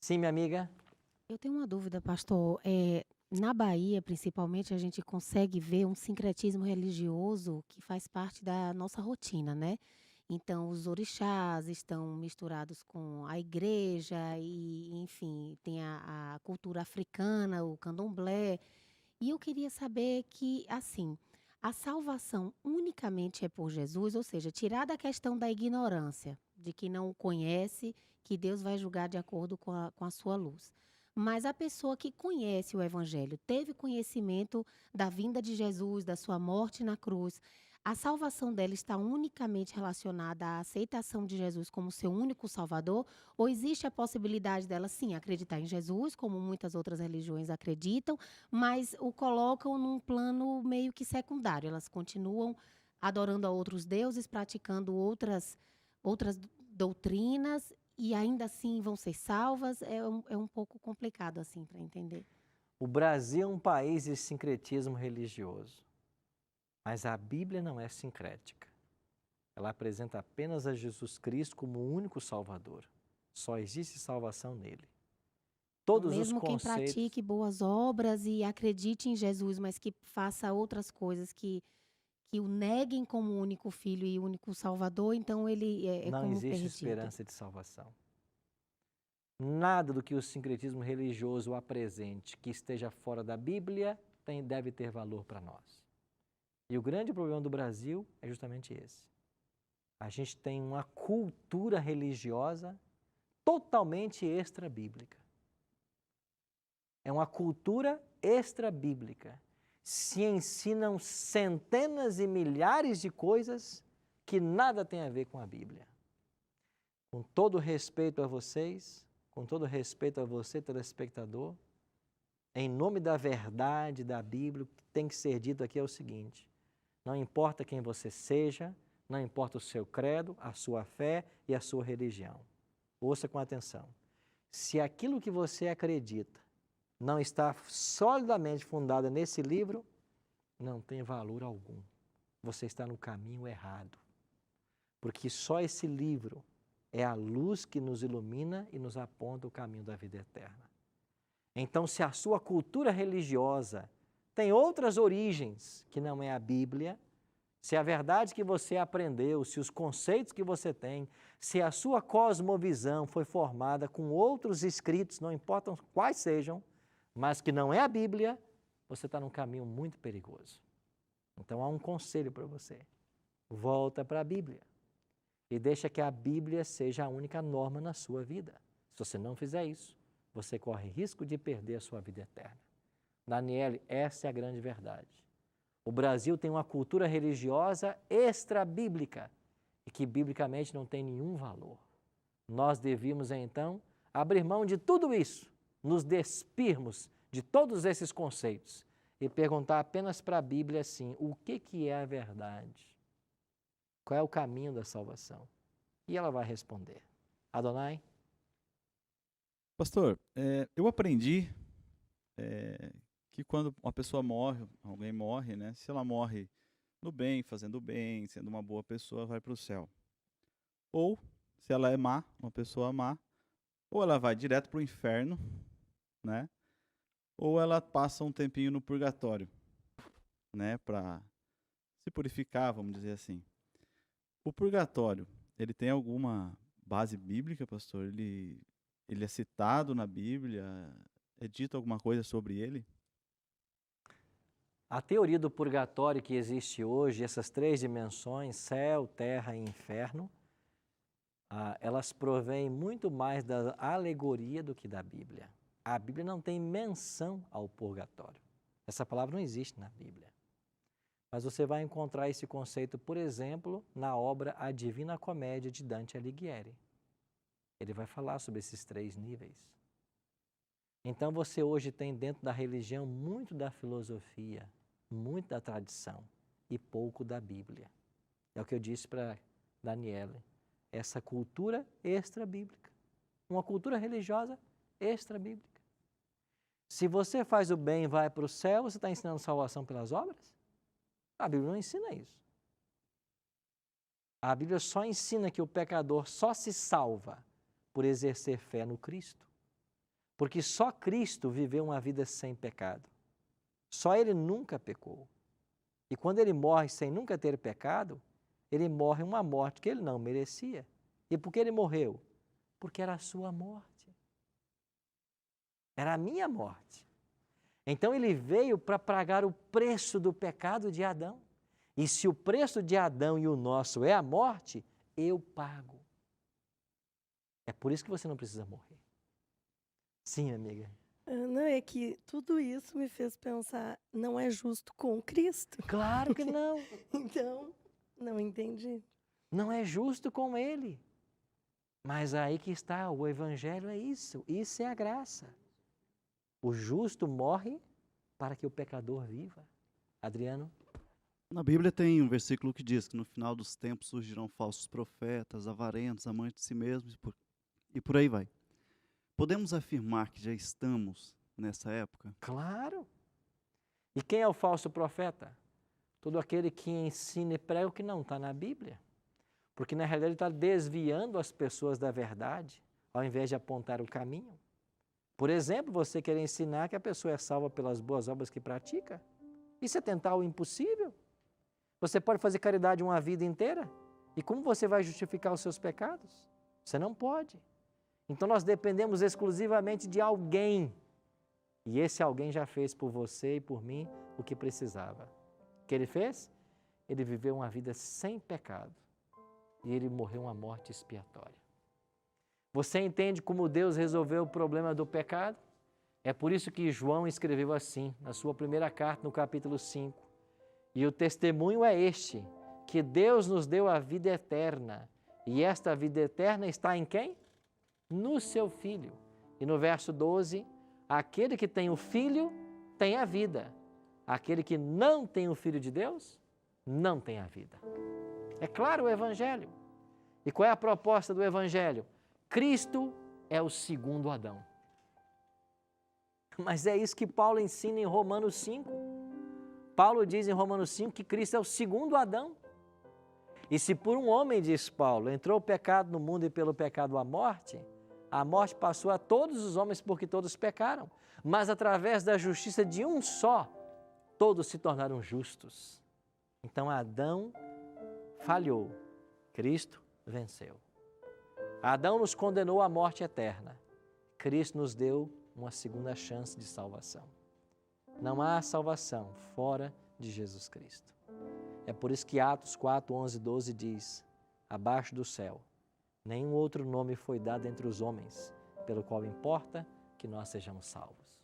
Sim, minha amiga. Eu tenho uma dúvida, pastor. Na Bahia, principalmente, a gente consegue ver um sincretismo religioso que faz parte da nossa rotina, né? Então, os orixás estão misturados com a igreja e, enfim, tem a cultura africana, o candomblé. E eu queria saber que, assim, a salvação unicamente é por Jesus, ou seja, tirar da questão da ignorância, de que não o conhece, que Deus vai julgar de acordo com a sua luz. Mas a pessoa que conhece o Evangelho, teve conhecimento da vinda de Jesus, da sua morte na cruz, a salvação dela está unicamente relacionada à aceitação de Jesus como seu único Salvador? Ou existe a possibilidade dela, sim, acreditar em Jesus, como muitas outras religiões acreditam, mas o colocam num plano meio que secundário. Elas continuam adorando a outros deuses, praticando outras doutrinas e ainda assim vão ser salvas. É um pouco complicado assim para entender. O Brasil é um país de sincretismo religioso, mas a Bíblia não é sincrética. Ela apresenta apenas a Jesus Cristo como o único Salvador. Só existe salvação nele. Então, Todos os mesmo quem conceitos, pratique boas obras e acredite em Jesus, mas que faça outras coisas que o neguem como o único filho e único salvador, então ele é não como existe perdido. esperança de salvação. Nada do que o sincretismo religioso apresente que esteja fora da Bíblia deve ter valor para nós. E o grande problema do Brasil é justamente esse. A gente tem uma cultura religiosa totalmente extra-bíblica. É uma cultura extra-bíblica. Se ensinam centenas e milhares de coisas que nada tem a ver com a Bíblia. Com todo respeito a vocês, com todo respeito a você, telespectador, em nome da verdade da Bíblia, o que tem que ser dito aqui é o seguinte: não importa quem você seja, não importa o seu credo, a sua fé e a sua religião. Ouça com atenção. Se aquilo que você acredita não está solidamente fundada nesse livro, não tem valor algum. Você está no caminho errado. Porque só esse livro é a luz que nos ilumina e nos aponta o caminho da vida eterna. Então, se a sua cultura religiosa tem outras origens que não é a Bíblia, se a verdade que você aprendeu, se os conceitos que você tem, se a sua cosmovisão foi formada com outros escritos, não importam quais sejam, mas que não é a Bíblia, você está num caminho muito perigoso. Então há um conselho para você. Volta para a Bíblia e deixa que a Bíblia seja a única norma na sua vida. Se você não fizer isso, você corre risco de perder a sua vida eterna. Daniele, essa é a grande verdade. O Brasil tem uma cultura religiosa extra-bíblica e que biblicamente não tem nenhum valor. Nós devíamos, então, abrir mão de tudo isso, nos despirmos de todos esses conceitos e perguntar apenas para a Bíblia assim: o que é a verdade? Qual é o caminho da salvação? E ela vai responder. Adonai? Pastor, eu aprendi que quando uma pessoa morre, alguém morre, né? Se ela morre no bem, sendo uma boa pessoa, vai para o céu. Ou, se ela é má, uma pessoa má, ou ela vai direto para o inferno, né? Ou ela passa um tempinho no purgatório, né? Para se purificar, vamos dizer assim. O purgatório, ele tem alguma base bíblica, pastor? Ele é citado na Bíblia? É dito alguma coisa sobre ele? A teoria do purgatório que existe hoje, essas três dimensões, céu, terra e inferno, elas provêm muito mais da alegoria do que da Bíblia. A Bíblia não tem menção ao purgatório. Essa palavra não existe na Bíblia. Mas você vai encontrar esse conceito, por exemplo, na obra A Divina Comédia de Dante Alighieri. Ele vai falar sobre esses três níveis. Então você hoje tem dentro da religião muito da filosofia, muito da tradição e pouco da Bíblia. É o que eu disse para Daniela. Essa cultura extra-bíblica. Uma cultura religiosa extra-bíblica. Se você faz o bem e vai para o céu, você está ensinando salvação pelas obras? A Bíblia não ensina isso. A Bíblia só ensina que o pecador só se salva por exercer fé no Cristo. Porque só Cristo viveu uma vida sem pecado. Só Ele nunca pecou. E quando Ele morre sem nunca ter pecado, Ele morre uma morte que Ele não merecia. E por que Ele morreu? Porque era a sua morte. Era a minha morte. Então Ele veio para pagar o preço do pecado de Adão. E se o preço de Adão e o nosso é a morte, eu pago. É por isso que você não precisa morrer. Sim, amiga. Não, é que tudo isso me fez pensar, não é justo com Cristo. Claro que não. Então, não entendi. Não é justo com Ele. Mas aí que está, o Evangelho é isso. Isso é a graça. O justo morre para que o pecador viva. Adriano? Na Bíblia tem um versículo que diz que no final dos tempos surgirão falsos profetas, avarentos, amantes de si mesmos e por aí vai. Podemos afirmar que já estamos nessa época? Claro. E quem é o falso profeta? Todo aquele que ensina e prega o que não está na Bíblia. Porque na realidade ele está desviando as pessoas da verdade, ao invés de apontar o caminho. Por exemplo, você querer ensinar que a pessoa é salva pelas boas obras que pratica. Isso é tentar o impossível. Você pode fazer caridade uma vida inteira? E como você vai justificar os seus pecados? Você não pode. Então nós dependemos exclusivamente de alguém. E esse alguém já fez por você e por mim o que precisava. O que ele fez? Ele viveu uma vida sem pecado. E ele morreu uma morte expiatória. Você entende como Deus resolveu o problema do pecado? É por isso que João escreveu assim, na sua primeira carta, no capítulo 5. E o testemunho é este, que Deus nos deu a vida eterna. E esta vida eterna está em quem? No seu Filho. E no verso 12, aquele que tem o Filho tem a vida. Aquele que não tem o Filho de Deus, não tem a vida. É claro o Evangelho. E qual é a proposta do Evangelho? Cristo é o segundo Adão. Mas é isso que Paulo ensina em Romanos 5. Paulo diz em Romanos 5 que Cristo é o segundo Adão. E se por um homem, diz Paulo, entrou o pecado no mundo e pelo pecado a morte passou a todos os homens porque todos pecaram. Mas através da justiça de um só, todos se tornaram justos. Então Adão falhou, Cristo venceu. Adão nos condenou à morte eterna. Cristo nos deu uma segunda chance de salvação. Não há salvação fora de Jesus Cristo. É por isso que Atos 4, 11 e 12 diz: abaixo do céu, nenhum outro nome foi dado entre os homens, pelo qual importa que nós sejamos salvos.